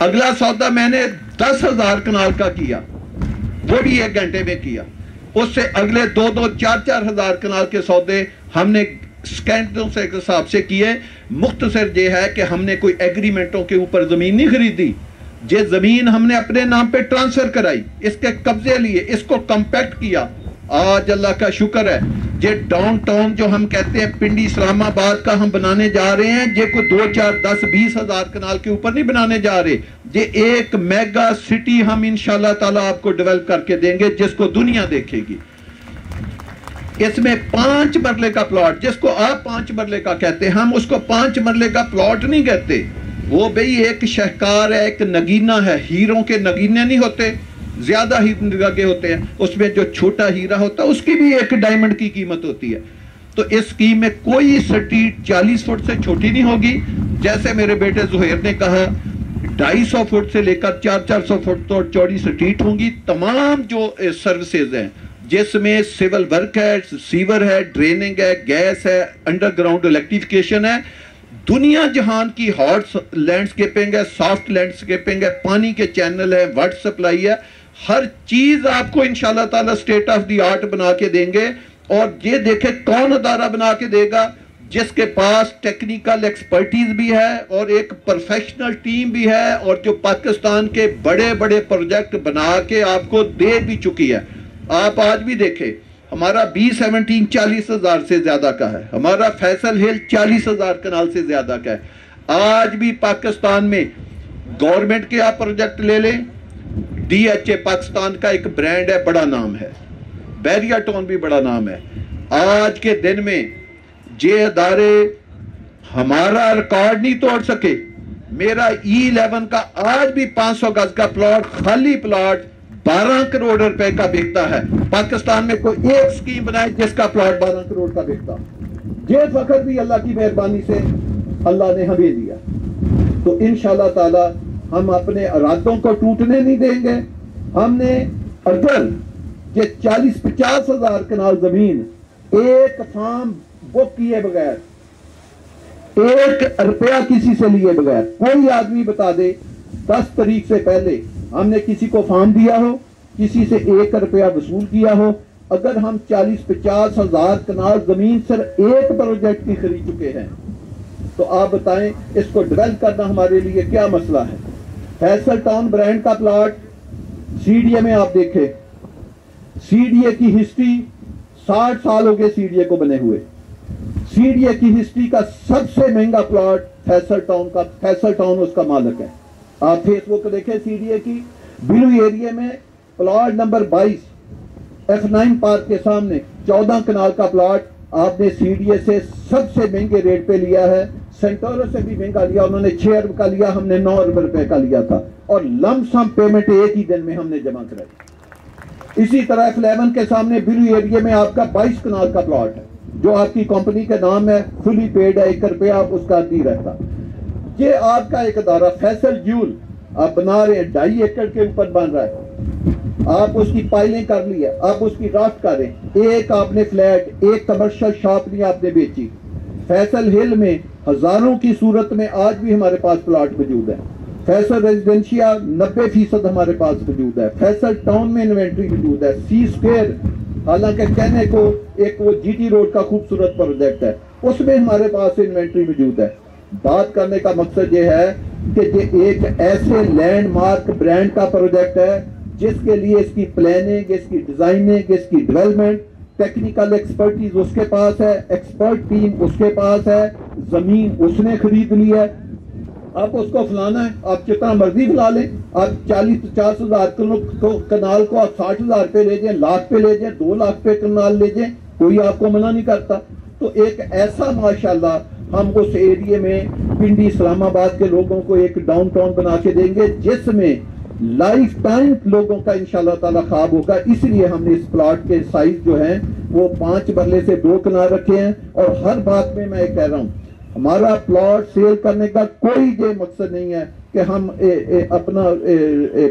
اگلا سودا میں نے 10,000 کنال کا کیا، وہ بھی 1 گھنٹے میں کیا۔ اس سے اگلے 2-2 4-4 ہزار کنال کے سودے ہم نے سیکنڈوں سے حساب سے کیے۔ مختصر یہ ہے کہ ہم نے کوئی ایگریمنٹوں کے اوپر زمین نہیں خریدی، یہ زمین ہم نے اپنے نام پہ ٹرانسفر کرائی، اس کے قبضے لیے، اس کو کمپیکٹ کیا۔ آج اللہ کا شکر ہے یہ ڈاؤن ٹاؤن جو ہم کہتے ہیں پنڈی اسلام آباد کا ہم بنانے جا رہے ہیں، یہ کوئی 2 4 10 20 ہزار کنال کے اوپر نہیں بنانے جا رہے، یہ ایک میگا سٹی ہم انشاءاللہ تعالیٰ آپ کو ڈیولپ کر کے دیں گے جس کو دنیا دیکھے گی۔ اس میں 5 مرلے کا پلاٹ، جس کو آپ 5 مرلے کا کہتے ہیں، ہم اس کو 5 مرلے کا پلاٹ نہیں کہتے، وہ بھئی ایک شہکار ہے، ایک نگینہ ہے، ہیروں کے نگینے نہیں ہوتے، زیادہ ہی لگے ہوتے ہیں، اس میں جو چھوٹا ہیرا ہوتا ہے اس کی بھی ایک ڈائمنڈ کی قیمت ہوتی ہے۔ تو اس اسکیم میں کوئی سٹریٹ 40 فٹ سے چھوٹی نہیں ہوگی، جیسے میرے بیٹے زہیر نے کہا 250 فٹ سے لے کر 400 فٹ تو چوڑی سٹریٹ ہوں گی۔ تمام جو سروسز ہیں جس میں سول ورک ہے، سیور ہے، ڈریننگ ہے، گیس ہے، انڈر گراؤنڈ الیکٹریفیکیشن ہے، دنیا جہان کی ہارڈ لینڈسکیپنگ ہے، سافٹ لینڈسکیپنگ ہے، پانی کے چینل ہے، واٹر سپلائی ہے، ہر چیز آپ کو انشاءاللہ تعالیٰ سٹیٹ آف دی آرٹ بنا کے دیں گے۔ اور یہ دیکھیں کون ادارہ بنا کے دے گا، جس کے پاس ٹیکنیکل ایکسپرٹیز بھی ہے اور ایک پروفیشنل ٹیم بھی ہے، اور جو پاکستان کے بڑے بڑے پروجیکٹ بنا کے آپ کو دے بھی چکی ہے۔ آپ آج بھی دیکھیں ہمارا B-17 40,000 سے زیادہ کا ہے، ہمارا فیصل ہل 40,000 کنال سے زیادہ کا ہے۔ آج بھی پاکستان میں گورنمنٹ کے آپ پروجیکٹ لے لیں، DHA پاکستان کا ایک برانڈ ہے، بڑا نام ہے، بیریا ٹون بھی بڑا نام ہے۔ آج کے دن میں یہ ادارے ہمارا ریکارڈ نہیں توڑ سکے۔ میرا E11 کا آج بھی 500 گز کا پلاٹ، خالی پلاٹ 12 کروڑ روپے کا بکتا ہے۔ پاکستان میں کوئی ایک سکیم بنائے جس کا پلاٹ 12 کروڑ کا بکتا، یہ فخر بھی اللہ کی مہربانی سے اللہ نے ہمیں دیا۔ تو انشاءاللہ تعالی ہم اپنے ارادوں کو ٹوٹنے نہیں دیں گے۔ ہم نے اگر یہ 40-50 ہزار کنال زمین ایک فارم بک کیے بغیر، 1 روپیہ کسی سے لیے بغیر، کوئی آدمی بتا دے 10 تاریخ سے پہلے ہم نے کسی کو فارم دیا ہو، کسی سے 1 روپیہ وصول کیا ہو، اگر ہم 40-50 ہزار کنال زمین صرف ایک پروجیکٹ کی خرید چکے ہیں، تو آپ بتائیں اس کو ڈیولپ کرنا ہمارے لیے کیا مسئلہ ہے۔ فیصل ٹاؤن برانڈ کا پلاٹ CDA میں آپ دیکھیں، CDA کی ہسٹری 60 سال ہو گئے CDA کو بنے ہوئے۔ CDA کی ہسٹری کا سب سے مہنگا پلاٹ فیصل ٹاؤن کا، فیصل ٹاؤن اس کا مالک ہے۔ آپ فیس بک دیکھیں CDA کی، بلو ایریا میں پلاٹ نمبر 22 F9 پارک کے سامنے 14 کنال کا پلاٹ آپ نے CDA سے سب سے مہنگے ریٹ پہ لیا ہے۔ سینٹورو سے بھی مہنگا لیا، انہوں نے 6 ارب کا لیا، ہم نے 9 ارب روپے کا لیا تھا، اور لم سم پیمنٹ ایک ہی دن میں ہم نے جمع کرائی۔ اسی طرح F11 کے سامنے بلو ایریا میں آپ کا 22 کنال کا پلاٹ ہے جو آپ کی کمپنی کے نام ہے، فلی پیڈ ہے، 1 روپیہ اس کا نہیں رہتا۔ یہ آپ کا ایک ادارہ فیصل جیول آپ بنا رہے ہیں، 2.5 ایکڑ کے اوپر بن رہا ہے، آپ اس کی پائلیں کر لی ہے، آپ اس کی رافٹ کریں، ایک آپ نے فلیٹ، ایک کمرشل شاپ نہیں آپ نے بیچی۔ فیصل ہل میں ہزاروں کی صورت میں آج بھی ہمارے پاس پلاٹ موجود ہے۔ فیصل ریزیڈنشیا 90% ہمارے پاس موجود ہے۔ فیصل ٹاؤن میں انوینٹری موجود ہے۔ سی اسکوئر حالانکہ کہنے کو ایک وہ GT روڈ کا خوبصورت پروجیکٹ ہے، اس میں ہمارے پاس انوینٹری موجود ہے۔ بات کرنے کا مقصد یہ ہے کہ یہ ایک ایسے لینڈ مارک برانڈ کا پروجیکٹ ہے جس کے لیے اس کی پلاننگ، اس کی ڈیزائننگ، اس کی ڈیولپمنٹ، ٹیکنیکل ایکسپرٹیز اس کے پاس ہے، ایکسپرٹ ٹیم اس کے پاس ہے، زمین اس نے خرید لی ہے۔ آپ اس کو فلانا ہے، آپ جتنا مرضی فلا لیں، آپ 40-50 ہزار کنال کو آپ 60 ہزار پہ لے جائیں، لاکھ پہ لے جائیں، 2 لاکھ پہ کنال لے جائیں، کوئی آپ کو منع نہیں کرتا۔ تو ایک ایسا ماشاءاللہ ہم اس ایریے میں پنڈی اسلام آباد کے لوگوں کو ایک ڈاؤن ٹاؤن بنا کے دیں گے جس میں لائف ٹائم لوگوں کا انشاءاللہ تعالیٰ خواب ہوگا۔ اس لیے ہم نے اس پلاٹ کے سائز جو ہیں وہ 5 مرلے سے 2 کنال رکھے ہیں، اور ہر بات میں یہ کہہ رہا ہوں ہمارا پلاٹ سیل کرنے کا کوئی یہ مقصد نہیں ہے کہ ہم اپنا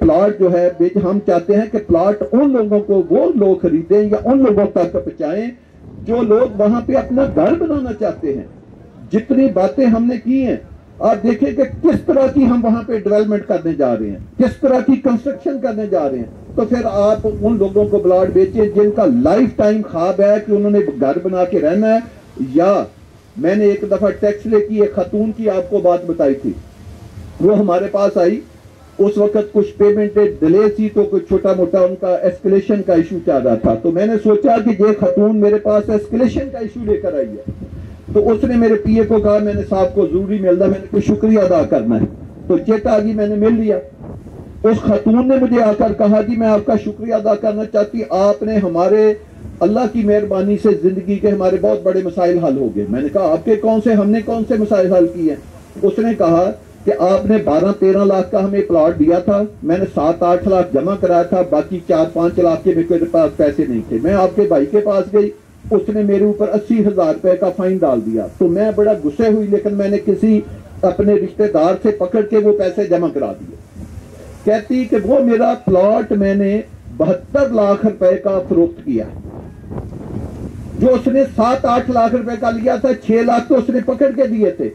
پلاٹ جو ہے ہم چاہتے ہیں کہ پلاٹ ان لوگوں کو وہ لوگ خریدیں یا ان لوگوں تک پہنچائیں جو لوگ وہاں پہ اپنا گھر بنانا چاہتے ہیں۔ جتنی باتیں ہم نے کی ہیں آپ دیکھیں کہ کس طرح کی ہم وہاں پہ ڈیولپمنٹ کرنے جا رہے ہیں, کس طرح کی کنسٹرکشن کرنے جا رہے ہیں. تو پھر آپ ان لوگوں کو پلاٹ بیچیں جن کا لائف ٹائم خواب ہے کہ انہوں نے گھر بنا کے رہنا ہے. یا میں نے ایک دفعہ ٹیکس لے کی ایک خاتون کی آپ کو بات بتائی تھی, وہ ہمارے پاس آئی, اس وقت کچھ پیمنٹ ڈیلے تھی تو کچھ چھوٹا موٹا ان کا ایسکلیشن کا ایشو چل رہا تھا. تو میں نے سوچا کہ یہ خاتون میرے پاس ایسکلیشن کا ایشو لے کر آئی ہے, تو اس نے میرے پی اے کو کہا میں نے صاحب کو ضروری ملنا, میں نے کوئی شکریہ ادا کرنا ہے. تو چیتا جی میں نے مل لیا. اس خاتون نے مجھے آ کر کہا جی میں آپ کا شکریہ ادا کرنا چاہتی, آپ نے ہمارے اللہ کی مہربانی سے زندگی کے ہمارے بہت بڑے مسائل حل ہو گئے. میں نے کہا آپ کے کون سے, ہم نے کون سے مسائل حل کیے ہیں. اس نے کہا کہ آپ نے 12-13 لاکھ کا ہمیں پلاٹ دیا تھا, میں نے 7-8 لاکھ جمع کرایا تھا, باقی 4-5 لاکھ کے میرے پاس پیسے نہیں تھے. میں آپ کے بھائی کے پاس گئی, اس نے میرے اوپر 80,000 روپے کا فائن ڈال دیا. تو میں بڑا غصے ہوئی, لیکن میں نے کسی اپنے رشتہ دار سے پکڑ کے وہ پیسے جمع کرا دیے. کہتی کہ وہ میرا پلاٹ میں نے 72 لاکھ روپے کا فروخت کیا, جو اس نے 7-8 لاکھ روپے کا لیا تھا, 6 لاکھ تو اس نے پکڑ کے دیے تھے,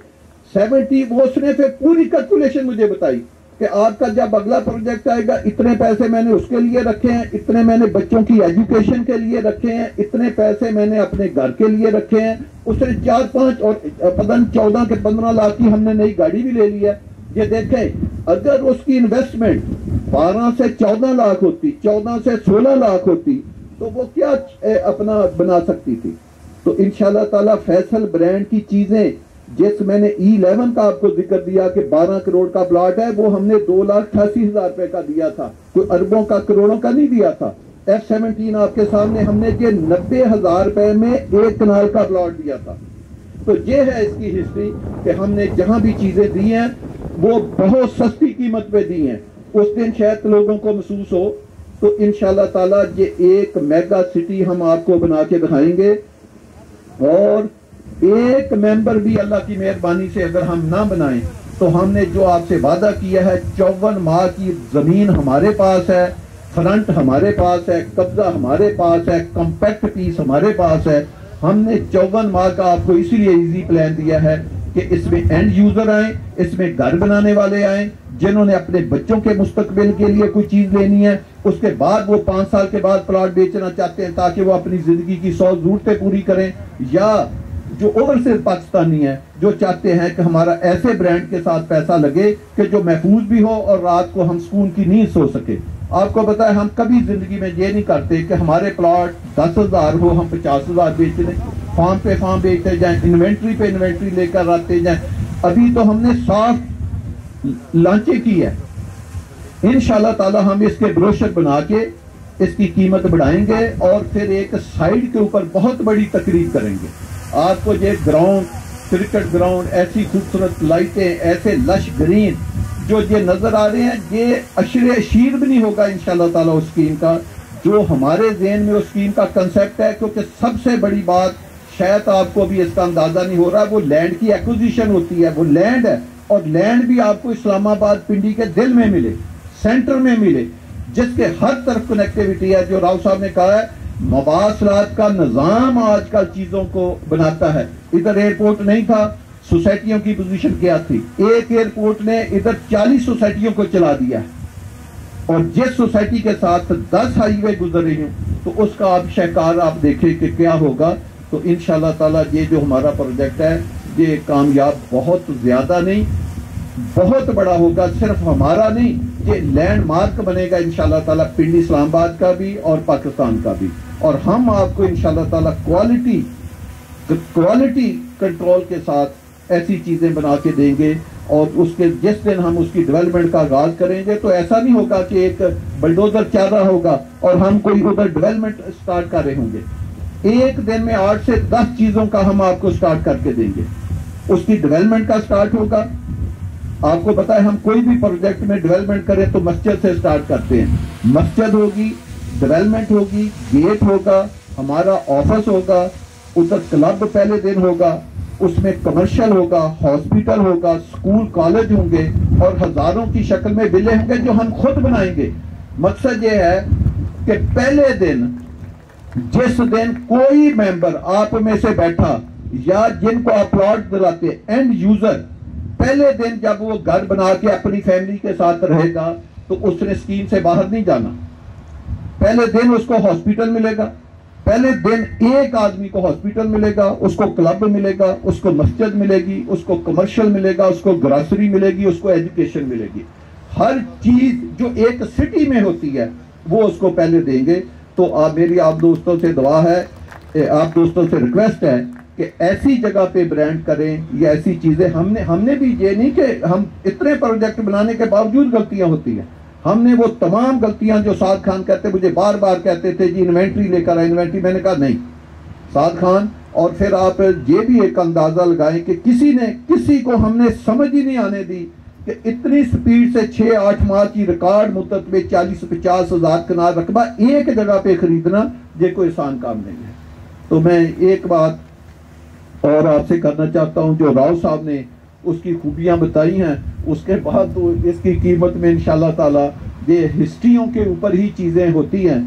70 وہ اس نے پھر پوری کیلکولیشن مجھے بتائی کہ آپ کا جب اگلا پروجیکٹ آئے گا اتنے پیسے میں نے اس کے لیے رکھے ہیں, اتنے میں نے بچوں کی ایجوکیشن کے لیے رکھے ہیں, اتنے پیسے میں نے اپنے گھر کے لیے رکھے ہیں. اس نے 4-5 اور پتن 14 کے 15 لاکھ کی ہم نے نئی گاڑی بھی لے لی ہے. یہ دیکھیں اگر اس کی انویسٹمنٹ 12 سے 14 لاکھ ہوتی, 14 سے 16 لاکھ ہوتی, تو وہ کیا اپنا بنا سکتی تھی. تو انشاءاللہ تعالی فیصل برانڈ کی چیزیں, جس میں نے E11 کا آپ کو ذکر دیا کہ 12 کروڑ کا پلاٹ ہے, وہ ہم نے 2,88,000 روپے کا دیا تھا, کوئی اربوں کا کروڑوں کا نہیں دیا تھا. F17 آپ کے سامنے ہم نے یہ 90,000 روپے میں 1 کنال کا پلاٹ دیا تھا. تو یہ ہے اس کی ہسٹری کہ ہم نے جہاں بھی چیزیں دی ہیں وہ بہت سستی قیمت پہ دی ہیں. اس دن شاید لوگوں کو محسوس ہو. تو انشاءاللہ تعالیٰ یہ ایک میگا سٹی ہم آپ کو بنا کے دکھائیں گے, اور ایک ممبر بھی اللہ کی مہربانی سے اگر ہم نہ بنائیں تو ہم نے جو آپ سے وعدہ کیا ہے 54 ماہ کی زمین ہمارے پاس ہے, فرنٹ ہمارے پاس ہے, قبضہ ہمارے پاس ہے, کمپیکٹ پیس ہمارے پاس ہے. ہم نے 54 ماہ کا آپ کو اسی لیے ایزی پلان دیا ہے کہ اس میں اینڈ یوزر آئیں, اس میں گھر بنانے والے آئیں جنہوں نے اپنے بچوں کے مستقبل کے لیے کوئی چیز لینی ہے, اس کے بعد وہ 5 سال کے بعد پلاٹ بیچنا چاہتے ہیں تاکہ وہ اپنی زندگی کی 100 ضرورتیں پوری کریں, یا جو اوورسیز پاکستانی ہیں جو چاہتے ہیں کہ ہمارا ایسے برانڈ کے ساتھ پیسہ لگے کہ جو محفوظ بھی ہو اور رات کو ہم سکون کی نیند سو سکے. آپ کو پتا ہے ہم کبھی زندگی میں یہ نہیں کرتے کہ ہمارے پلاٹ 10,000 ہو ہم 50,000 بیچ لیں, فارم پہ فارم بیچتے جائیں, انوینٹری پہ انوینٹری لے کر آتے جائیں. ابھی تو ہم نے صاف لانچے کی ہے, انشاءاللہ تعالی ہم اس کے بروشر بنا کے اس کی قیمت بڑھائیں گے, اور پھر ایک سائڈ کے اوپر بہت بڑی تقریب کریں گے. آپ کو یہ گراؤنڈ, کرکٹ گراؤنڈ, ایسی خوبصورت لائٹیں, ایسے لش گرین جو یہ نظر آ رہے ہیں, یہ عشر اشیر بھی نہیں ہوگا انشاءاللہ تعالی اس اسکیم کا جو ہمارے ذہن میں اس اسکیم کا کنسیپٹ ہے. کیونکہ سب سے بڑی بات شاید آپ کو بھی اس کا اندازہ نہیں ہو رہا, وہ لینڈ کی ایکوزیشن ہوتی ہے, وہ لینڈ ہے, اور لینڈ بھی آپ کو اسلام آباد پنڈی کے دل میں ملے, سینٹر میں ملے, جس کے ہر طرف کنیکٹیوٹی ہے. جو راؤ صاحب نے کہا ہے مواصلات کا نظام آج کل چیزوں کو بناتا ہے. ادھر ایئرپورٹ نہیں تھا, سوسائٹیوں کی پوزیشن کیا تھی, ایک ایئرپورٹ نے ادھر 40 سوسائٹیوں کو چلا دیا ہے, اور جس سوسائٹی کے ساتھ 10 ہائی وے گزر رہی ہوں تو اس کا آپ شہکار آپ دیکھیں کہ کیا ہوگا. تو انشاءاللہ تعالی یہ جو ہمارا پروجیکٹ ہے یہ کامیاب بہت زیادہ نہیں, بہت بڑا ہوگا. صرف ہمارا نہیں, یہ لینڈ مارک بنے گا انشاءاللہ تعالی پنڈی اسلام آباد کا بھی اور پاکستان کا بھی. اور ہم آپ کو انشاءاللہ تعالی کوالٹی کنٹرول کے ساتھ ایسی چیزیں بنا کے دیں گے. اور اس کے جس دن ہم اس کی ڈیولپمنٹ کا آغاز کریں گے تو ایسا نہیں ہوگا کہ ایک بلڈوزر چل رہا ہوگا اور ہم کوئی ادھر ڈیولپمنٹ سٹارٹ کر رہے ہوں گے. ایک دن میں 8 سے 10 چیزوں کا ہم آپ کو سٹارٹ کر کے دیں گے. اس کی ڈیولپمنٹ کا سٹارٹ ہوگا. آپ کو پتا ہے ہم کوئی بھی پروجیکٹ میں ڈیولپمنٹ کریں تو مسجد سے سٹارٹ کرتے ہیں. مسجد ہوگی, ڈیولپمنٹ ہوگی, گیٹ ہوگا, ہمارا آفس ہوگا, ادھر کلب پہلے دن ہوگا, اس میں کمرشل ہوگا, ہاسپٹل ہوگا, سکول کالج ہوں گے, اور ہزاروں کی شکل میں ویلے ہوں گے جو ہم خود بنائیں گے. مقصد یہ ہے کہ پہلے دن جس دن کوئی ممبر آپ میں سے بیٹھا یا جن کو آپ پلاٹ دلاتے اینڈ یوزر پہلے دن جب وہ گھر بنا کے اپنی فیملی کے ساتھ رہے گا تو اس نے اسکیم سے باہر نہیں جانا. پہلے دن اس کو ہاسپٹل ملے گا, پہلے دن ایک آدمی کو ہاسپٹل ملے گا, اس کو کلب ملے گا, اس کو مسجد ملے گی, اس کو کمرشل ملے گا, اس کو گراسری ملے گی, اس کو ایجوکیشن ملے گی. ہر چیز جو ایک سٹی میں ہوتی ہے وہ اس کو پہلے دیں گے. تو میری آپ دوستوں سے دعا ہے, آپ دوستوں سے ریکویسٹ ہے کہ ایسی جگہ پہ برانڈ کریں یا ایسی چیزیں. ہم نے بھی یہ نہیں کہ ہم اتنے پروجیکٹ بنانے کے باوجود غلطیاں ہوتی ہیں. ہم نے وہ تمام غلطیاں جو سعد خان کہتے مجھے بار بار کہتے تھے جی انوینٹری لے کر آئے انوینٹری, میں نے کہا نہیں سعد خان. اور پھر آپ یہ بھی ایک اندازہ لگائیں کہ کسی کو ہم نے سمجھ ہی نہیں آنے دی کہ اتنی سپیڈ سے 6-8 ماہ کی ریکارڈ مدت میں 40-50 ہزار کنال رقبہ ایک جگہ پہ خریدنا یہ کوئی آسان کام نہیں ہے. تو میں ایک بات اور آپ سے کرنا چاہتا ہوں, جو راؤ صاحب نے اس کی خوبیاں بتائی ہیں, اس کے بعد تو اس کی قیمت میں انشاءاللہ تعالی یہ ہسٹریوں کے اوپر ہی چیزیں ہوتی ہیں,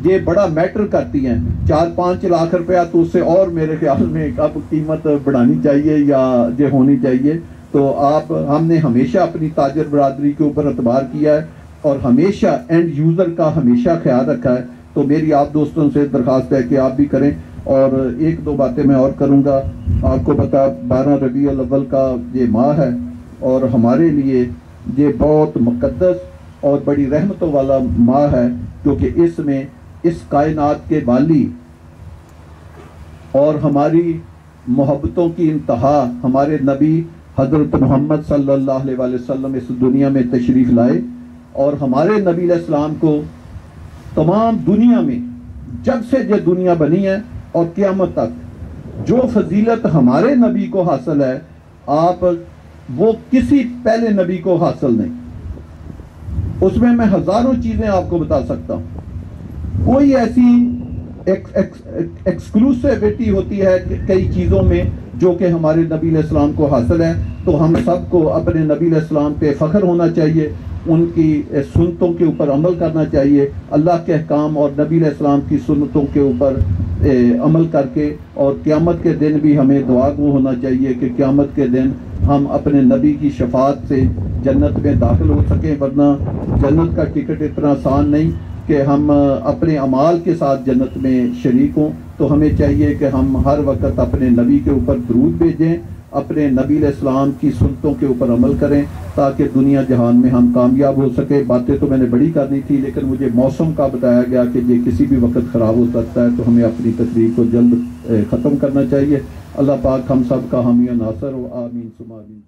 یہ بڑا میٹر کرتی ہیں. 4-5 لاکھ روپیہ تو اس سے اور میرے خیال میں اب قیمت بڑھانی چاہیے یا یہ ہونی چاہیے. تو ہم نے ہمیشہ اپنی تاجر برادری کے اوپر اعتبار کیا ہے اور ہمیشہ اینڈ یوزر کا ہمیشہ خیال رکھا ہے. تو میری آپ دوستوں سے درخواست ہے کہ آپ بھی کریں. اور 1-2 باتیں میں اور کروں گا. آپ کو پتا 12 ربیع الاول کا یہ ماہ ہے اور ہمارے لیے یہ بہت مقدس اور بڑی رحمتوں والا ماہ ہے, کیونکہ اس میں اس کائنات کے بالی اور ہماری محبتوں کی انتہا ہمارے نبی حضرت محمد صلی اللہ علیہ وسلم اس دنیا میں تشریف لائے. اور ہمارے نبی علیہ السلام کو تمام دنیا میں جب سے یہ دنیا بنی ہے اور قیامت تک جو فضیلت ہمارے نبی کو حاصل ہے آپ وہ کسی پہلے نبی کو حاصل نہیں. اس میں ہزاروں چیزیں آپ کو بتا سکتا ہوں. کوئی ایسی ایکسکلوسیوٹی ہوتی ہے کئی چیزوں میں جو کہ ہمارے نبی علیہ السلام کو حاصل ہے. تو ہم سب کو اپنے نبی علیہ السلام پہ فخر ہونا چاہیے, ان کی سنتوں کے اوپر عمل کرنا چاہیے, اللہ کے احکام اور نبی علیہ السلام کی سنتوں کے اوپر عمل کر کے. اور قیامت کے دن بھی ہمیں دعا گو ہونا چاہیے کہ قیامت کے دن ہم اپنے نبی کی شفاعت سے جنت میں داخل ہو سکیں, ورنہ جنت کا ٹکٹ اتنا آسان نہیں کہ ہم اپنے اعمال کے ساتھ جنت میں شریک ہوں. تو ہمیں چاہیے کہ ہم ہر وقت اپنے نبی کے اوپر درود بھیجیں, اپنے نبی علیہ السلام کی سنتوں کے اوپر عمل کریں تاکہ دنیا جہان میں ہم کامیاب ہو سکے. باتیں تو میں نے بڑی کرنی تھی لیکن مجھے موسم کا بتایا گیا کہ یہ کسی بھی وقت خراب ہو سکتا ہے, تو ہمیں اپنی تقریر کو جلد ختم کرنا چاہیے. اللہ پاک ہم سب کا حامی و ناصر ہو. آمین ثم آمین.